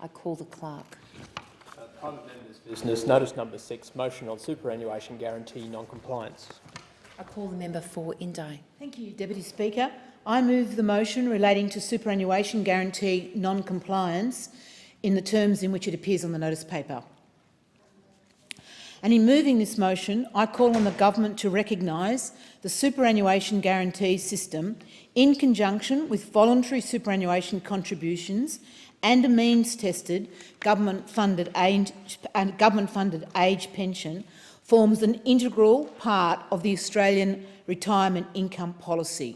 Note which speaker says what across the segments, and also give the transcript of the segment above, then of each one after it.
Speaker 1: I call the clerk.
Speaker 2: Private members' business. Notice number 6, motion on superannuation guarantee non-compliance.
Speaker 1: I call the member for Indi.
Speaker 3: Thank you, Deputy Speaker. I move the motion relating to superannuation guarantee non-compliance in the terms in which it appears on the notice paper. And in moving this motion, I call on the government to recognise the superannuation guarantee system in conjunction with voluntary superannuation contributions and a means-tested government-funded age pension forms an integral part of the Australian retirement income policy.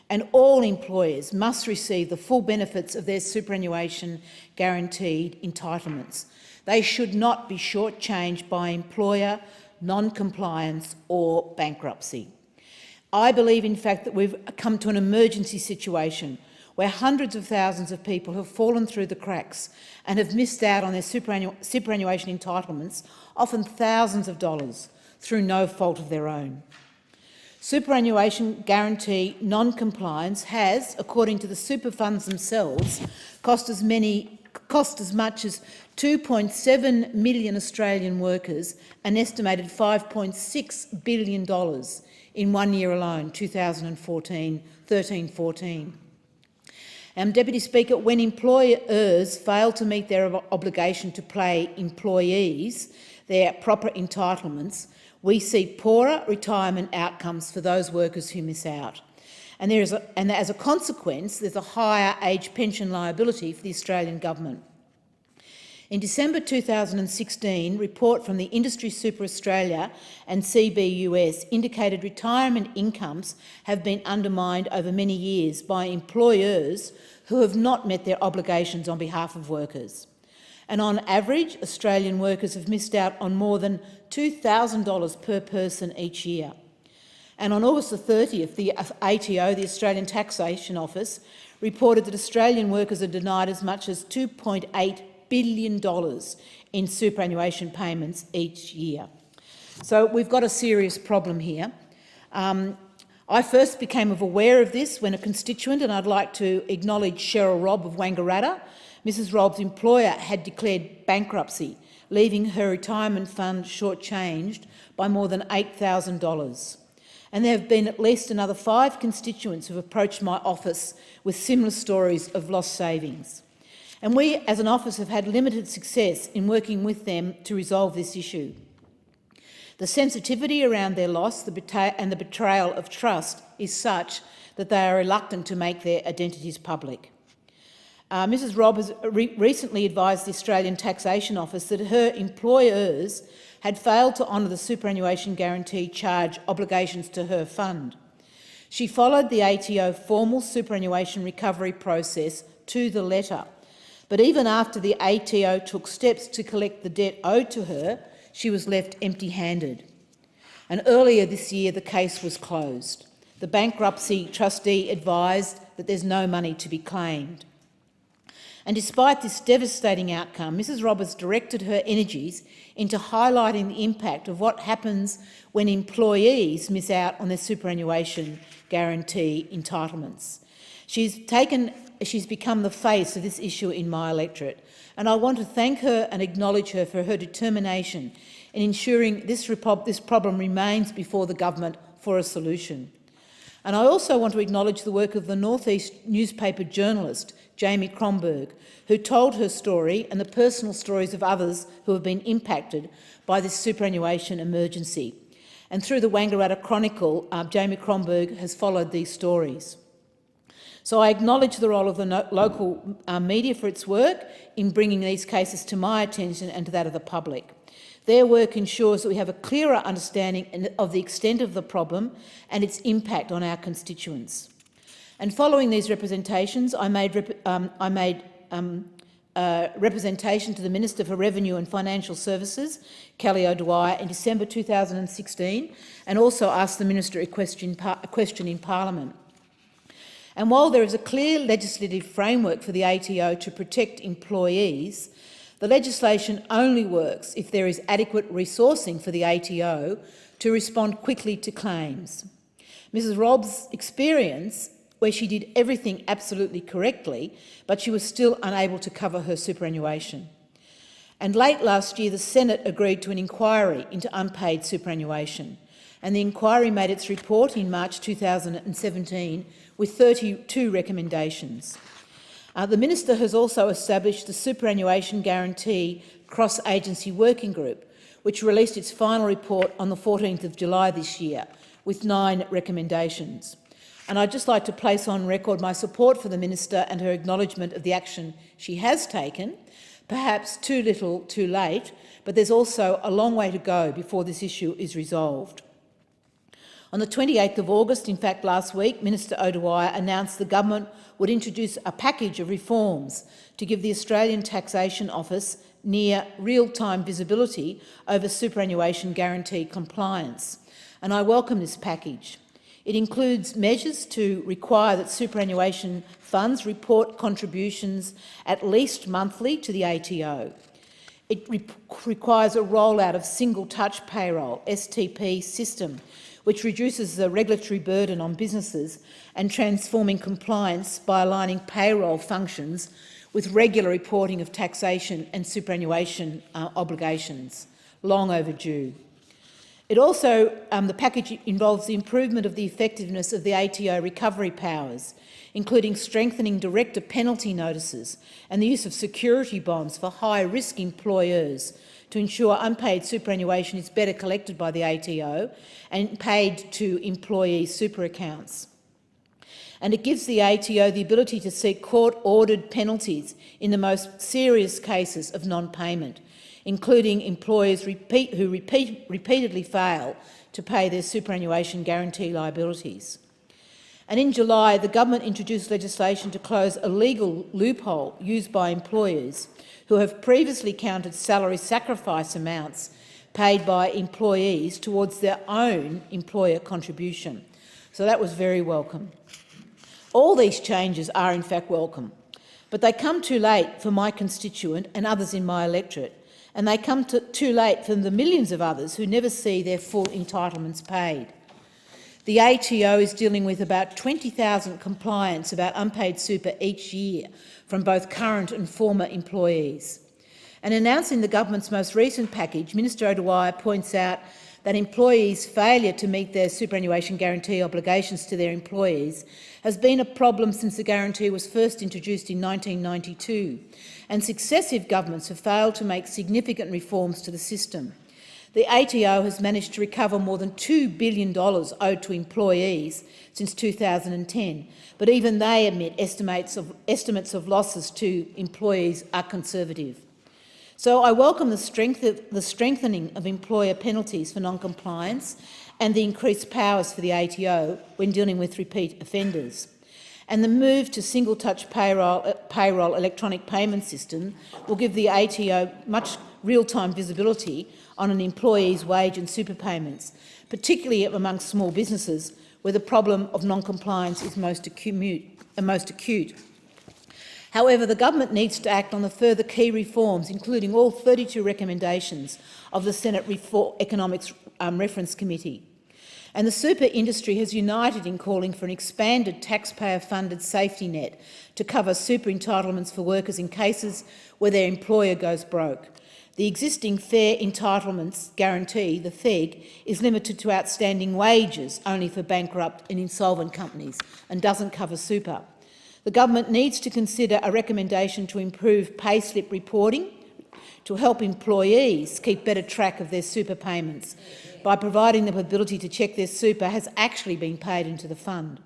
Speaker 3: And all employers must receive the full benefits of their superannuation guaranteed entitlements. They should not be shortchanged by employer non-compliance or bankruptcy. I believe, in fact, that we've come to an emergency situation where hundreds of thousands of people have fallen through the cracks and have missed out on their superannuation entitlements, often thousands of dollars, through no fault of their own. Superannuation guarantee non-compliance has, according to the super funds themselves, cost as much as 2.7 million Australian workers an estimated $5.6 billion in 1 year alone, 2013-14. Deputy Speaker, when employers fail to meet their obligation to pay employees their proper entitlements, we see poorer retirement outcomes for those workers who miss out. And as a consequence, there's a higher age pension liability for the Australian government. In December 2016, a report from the Industry Super Australia and CBUS indicated retirement incomes have been undermined over many years by employers who have not met their obligations on behalf of workers. And on average, Australian workers have missed out on more than $2,000 per person each year. And on August the 30th, the ATO, the Australian Taxation Office, reported that Australian workers are denied as much as $2.8 billion in superannuation payments each year. So we've got a serious problem here. I first became aware of this when a constituent, and I'd like to acknowledge Cheryl Robb of Wangaratta, Mrs Robb's employer, had declared bankruptcy, leaving her retirement fund shortchanged by more than $8,000. And there have been at least another 5 constituents who have approached my office with similar stories of lost savings. And we, as an office, have had limited success in working with them to resolve this issue. The sensitivity around their loss and the betrayal of trust is such that they are reluctant to make their identities public. Mrs Robb has recently advised the Australian Taxation Office that her employers had failed to honour the superannuation guarantee charge obligations to her fund. She followed the ATO formal superannuation recovery process to the letter, but even after the ATO took steps to collect the debt owed to her, she was left empty-handed. And earlier this year, the case was closed. The bankruptcy trustee advised that there's no money to be claimed. And despite this devastating outcome, Mrs Robb has directed her energies into highlighting the impact of what happens when employees miss out on their superannuation guarantee entitlements. She's become the face of this issue in my electorate, and I want to thank her and acknowledge her for her determination in ensuring this problem remains before the government for a solution. And I also want to acknowledge the work of the North East newspaper journalist, Jamie Cromberg, who told her story and the personal stories of others who have been impacted by this superannuation emergency. And through the Wangaratta Chronicle, Jamie Cromberg has followed these stories. So I acknowledge the role of the local media for its work in bringing these cases to my attention and to that of the public. Their work ensures that we have a clearer understanding of the extent of the problem and its impact on our constituents. And following these representations, I made representation to the Minister for Revenue and Financial Services, Kelly O'Dwyer, in December 2016, and also asked the Minister a question in Parliament. And while there is a clear legislative framework for the ATO to protect employees, the legislation only works if there is adequate resourcing for the ATO to respond quickly to claims. Mrs Robb's experience where she did everything absolutely correctly, but she was still unable to cover her superannuation. And late last year, the Senate agreed to an inquiry into unpaid superannuation, and the inquiry made its report in March 2017 with 32 recommendations. The Minister has also established the Superannuation Guarantee Cross-Agency Working Group, which released its final report on the 14th of July this year, with 9 recommendations. And I'd just like to place on record my support for the Minister and her acknowledgement of the action she has taken, perhaps too little, too late, but there's also a long way to go before this issue is resolved. On the 28th of August, in fact last week, Minister O'Dwyer announced the government would introduce a package of reforms to give the Australian Taxation Office near real-time visibility over superannuation guarantee compliance. And I welcome this package. It includes measures to require that superannuation funds report contributions at least monthly to the ATO. It requires a rollout of single-touch payroll, STP system, which reduces the regulatory burden on businesses and transforming compliance by aligning payroll functions with regular reporting of taxation and superannuation obligations, long overdue. It also, the package involves the improvement of the effectiveness of the ATO recovery powers, including strengthening director penalty notices and the use of security bonds for high-risk employers to ensure unpaid superannuation is better collected by the ATO and paid to employee super accounts. And it gives the ATO the ability to seek court-ordered penalties in the most serious cases of non-payment, including employers who repeatedly fail to pay their superannuation guarantee liabilities. And in July, the government introduced legislation to close a legal loophole used by employers who have previously counted salary sacrifice amounts paid by employees towards their own employer contribution. So that was very welcome. All these changes are in fact welcome, but they come too late for my constituent and others in my electorate, and they come too late for the millions of others who never see their full entitlements paid. The ATO is dealing with about 20,000 complaints about unpaid super each year from both current and former employees. And announcing the government's most recent package, Minister O'Dwyer points out that employees' failure to meet their superannuation guarantee obligations to their employees has been a problem since the guarantee was first introduced in 1992, and successive governments have failed to make significant reforms to the system. The ATO has managed to recover more than $2 billion owed to employees since 2010, but even they admit estimates of losses to employees are conservative. So I welcome the strengthening of employer penalties for non-compliance and the increased powers for the ATO when dealing with repeat offenders. And the move to single-touch payroll electronic payment system will give the ATO much real-time visibility on an employee's wage and super payments, particularly amongst small businesses where the problem of non-compliance is most acute. However, the government needs to act on the further key reforms, including all 32 recommendations of the Senate Economics Reference Committee. And the super industry has united in calling for an expanded taxpayer-funded safety net to cover super entitlements for workers in cases where their employer goes broke. The existing Fair Entitlements Guarantee, the FEG, is limited to outstanding wages only for bankrupt and insolvent companies and doesn't cover super. The government needs to consider a recommendation to improve payslip reporting to help employees keep better track of their super payments by providing them the ability to check their super has actually been paid into the fund.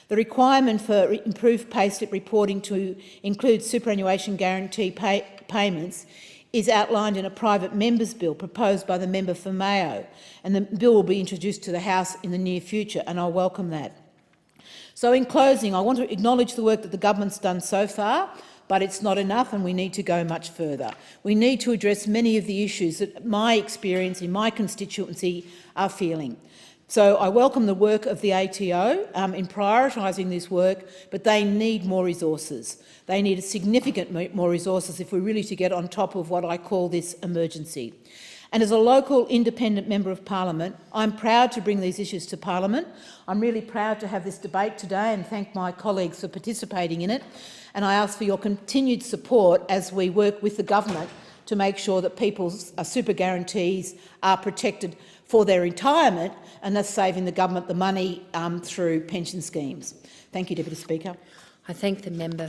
Speaker 3: The requirement for improved payslip reporting to include superannuation guarantee payments is outlined in a private member's bill proposed by the member for Mayo, and the bill will be introduced to the House in the near future, and I welcome that. So in closing, I want to acknowledge the work that the government's done so far, but it's not enough and we need to go much further. We need to address many of the issues that my experience in my constituency are feeling. So I welcome the work of the ATO in prioritising this work, but they need more resources. They need significant more resources if we're really to get on top of what I call this emergency. And as a local independent member of Parliament, I'm proud to bring these issues to Parliament. I'm really proud to have this debate today and thank my colleagues for participating in it. And I ask for your continued support as we work with the government to make sure that people's super guarantees are protected for their retirement and thus saving the government the money through pension schemes. Thank you, Deputy Speaker.
Speaker 1: I thank the member